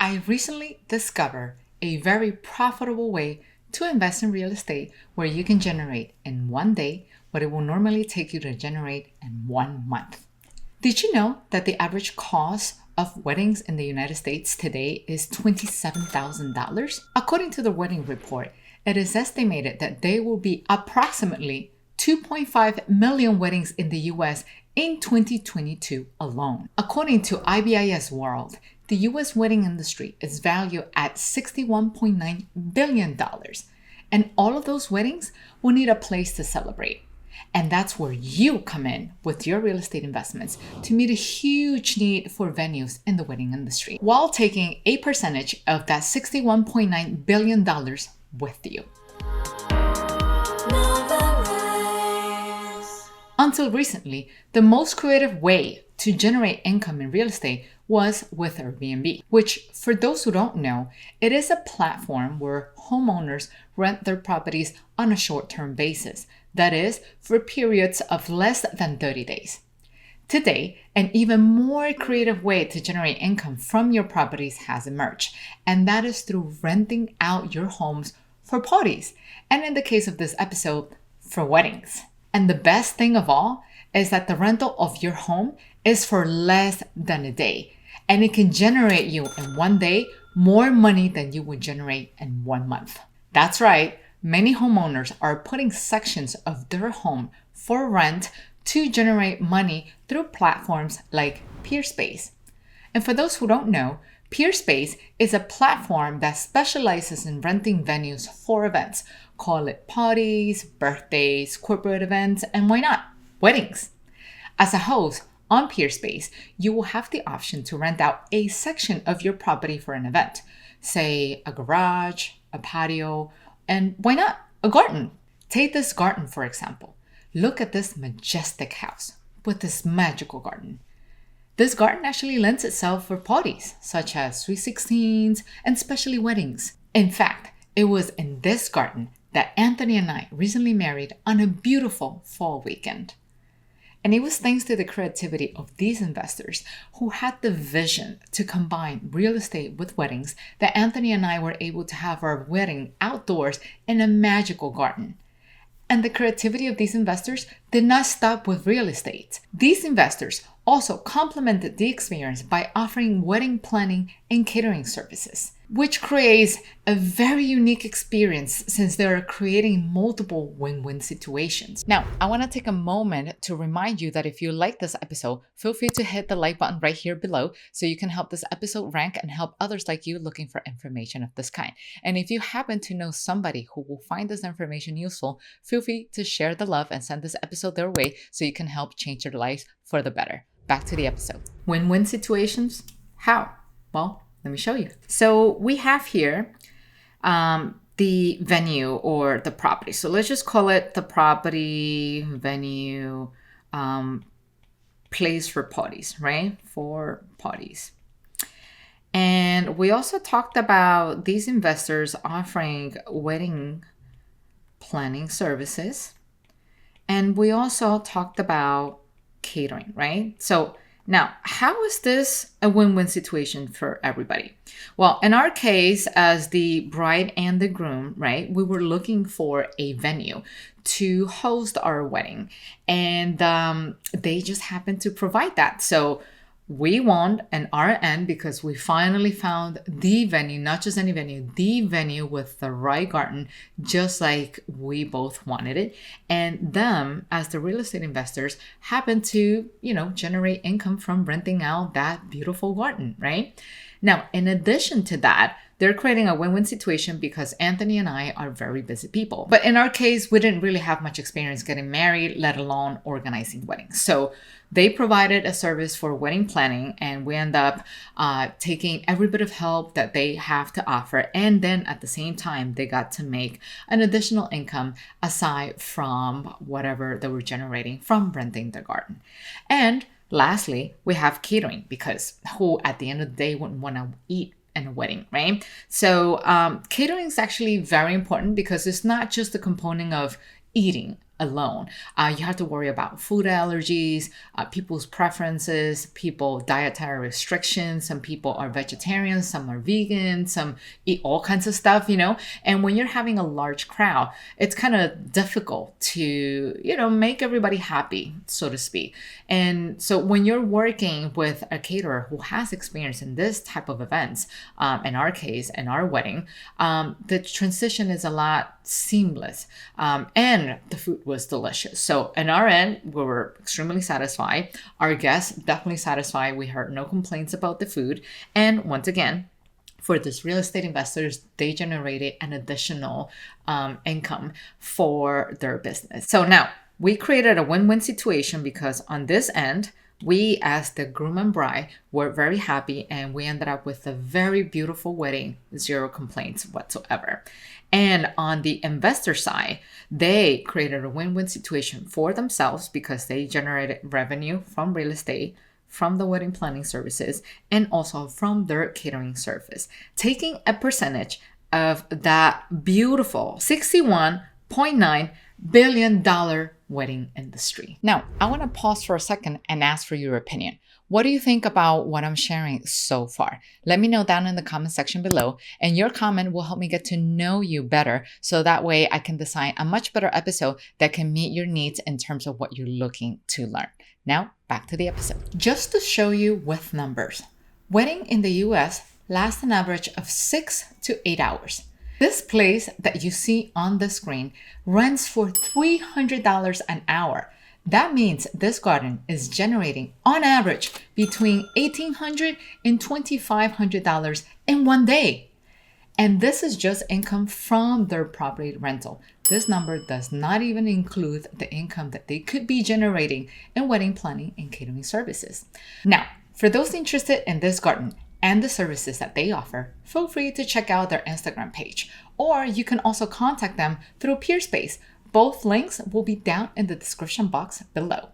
I recently discovered a very profitable way to invest in real estate where you can generate in one day what it will normally take you to generate in 1 month. Did you know that the average cost of weddings in the United States today is $27,000? According to the Wedding Report, it is estimated that there will be approximately 2.5 million weddings in the US in 2022 alone. According to IBIS World, the US wedding industry is valued at $61.9 billion, and all of those weddings will need a place to celebrate. And that's where you come in with your real estate investments to meet a huge need for venues in the wedding industry, while taking a percentage of that $61.9 billion with you. Until recently, the most creative way to generate income in real estate was with Airbnb, which, for those who don't know, it is a platform where homeowners rent their properties on a short-term basis, that is, for periods of less than 30 days. Today, an even more creative way to generate income from your properties has emerged, and that is through renting out your homes for parties, and in the case of this episode, for weddings. And the best thing of all is that the rental of your home is for less than a day, and it can generate you in 1 day more money than you would generate in 1 month. That's right, many homeowners are putting sections of their home for rent to generate money through platforms like Peerspace. And for those who don't know, Peerspace is a platform that specializes in renting venues for events. Call it parties, birthdays, corporate events, and why not, weddings. As a host on Peerspace, you will have the option to rent out a section of your property for an event, say a garage, a patio, and why not, a garden. Take this garden, for example. Look at this majestic house with this magical garden. This garden actually lends itself for parties, such as sweet 16s and especially weddings. In fact, it was in this garden that Anthony and I recently married on a beautiful fall weekend. And it was thanks to the creativity of these investors who had the vision to combine real estate with weddings that Anthony and I were able to have our wedding outdoors in a magical garden. And the creativity of these investors did not stop with real estate. These investors also complemented the experience by offering wedding planning and catering services, which creates a very unique experience since they are creating multiple win-win situations. Now, I want to take a moment to remind you that if you like this episode, feel free to hit the like button right here below so you can help this episode rank and help others like you looking for information of this kind. And if you happen to know somebody who will find this information useful, feel free to share the love and send this episode their way so you can help change their lives for the better. Back to the episode. Win-win situations? How? Well, let me show you. So we have here the venue or the property. So let's just call it the property, venue, place for parties, right? For parties. And we also talked about these investors offering wedding planning services. And we also talked about catering, right? So now, how is this a win-win situation for everybody? Well, in our case, as the bride and the groom, right, we were looking for a venue to host our wedding, and they just happened to provide that. So we won an RN because we finally found the venue, not just any venue, the venue with the right garden, just like we both wanted it. And them, as the real estate investors, happened to, generate income from renting out that beautiful garden, right? Now, in addition to that, they're creating a win-win situation because Anthony and I are very busy people. But in our case, we didn't really have much experience getting married, let alone organizing weddings. So they provided a service for wedding planning, and we end up taking every bit of help that they have to offer. And then at the same time, they got to make an additional income aside from whatever they were generating from renting the garden. And lastly, we have catering, because who at the end of the day wouldn't want to eat in a wedding, right? So catering is actually very important because it's not just the component of eating alone. You have to worry about food allergies, people's preferences, people dietary restrictions. Some people are vegetarians, some are vegan, some eat all kinds of stuff, And when you're having a large crowd, it's kind of difficult to, make everybody happy, so to speak. And so when you're working with a caterer who has experience in this type of events, in our case, in our wedding, the transition is a lot seamless, and the food was delicious. So on our end, we were extremely satisfied. Our guests definitely satisfied. We heard no complaints about the food. And once again, for these real estate investors, they generated an additional income for their business. So now we created a win-win situation because on this end, we, as the groom and bride, were very happy and we ended up with a very beautiful wedding, 0 complaints whatsoever. And on the investor side, they created a win-win situation for themselves because they generated revenue from real estate, from the wedding planning services, and also from their catering service, taking a percentage of that beautiful $61.9 billion wedding industry. Now, I want to pause for a second and ask for your opinion. What do you think about what I'm sharing so far? Let me know down in the comment section below, and your comment will help me get to know you better so that way I can design a much better episode that can meet your needs in terms of what you're looking to learn. Now, back to the episode. Just to show you with numbers, wedding in the US lasts an average of 6 to 8 hours. This place that you see on the screen rents for $300 an hour. That means this garden is generating, on average, between $1,800 and $2,500 in one day. And this is just income from their property rental. This number does not even include the income that they could be generating in wedding planning and catering services. Now, for those interested in this garden and the services that they offer, feel free to check out their Instagram page, or you can also contact them through Peerspace. Both links will be down in the description box below.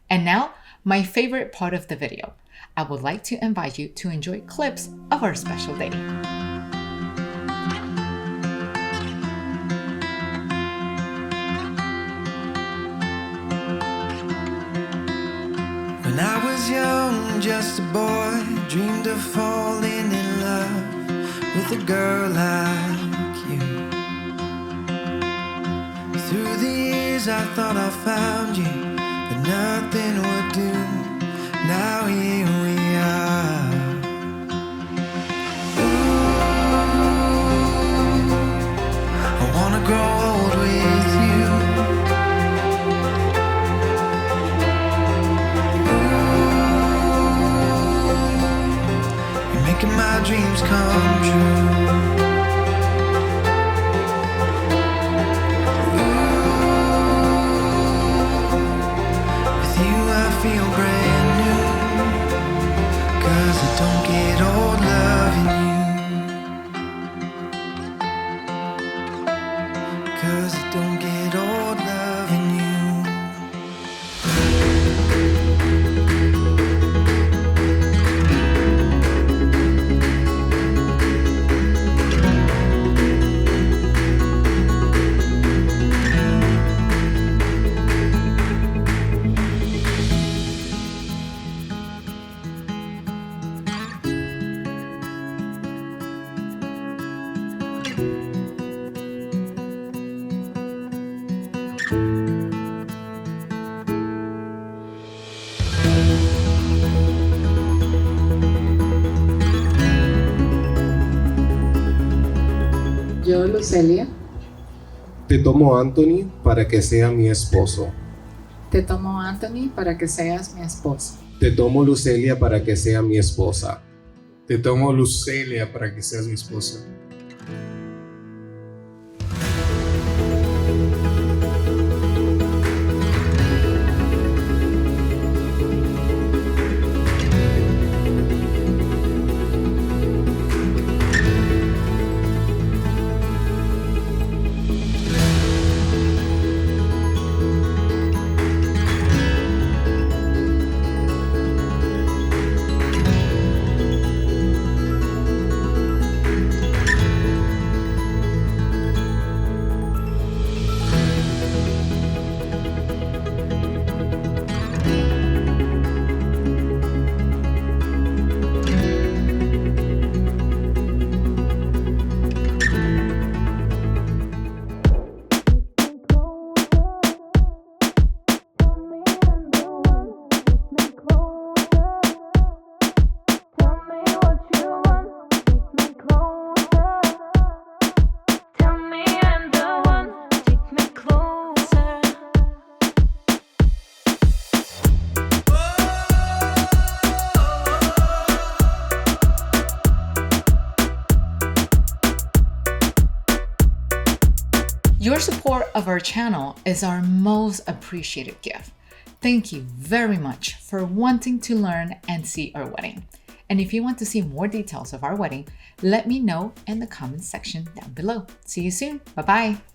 And now, my favorite part of the video. I would like to invite you to enjoy clips of our special day. When I was young, just a boy, dreamed of falling in love with a girl like you. Through the years I thought I found you, but nothing would do. Now here we are. Ooh, I wanna grow old with you. Making my dreams come true. Ooh, with you I feel brand new, 'cause I don't get old loving you, 'cause I don't get old loving you. Yo, Lucelia, Te tomo Anthony para que sea mi esposo. te tomo Anthony para que seas mi esposo. Te tomo Lucelia para que sea mi esposa. Te tomo Lucelia para que seas mi esposa. of our channel is our most appreciated gift. Thank you very much for wanting to learn and see our wedding. And if you want to see more details of our wedding, let me know in the comments section down below. See you soon. Bye-bye.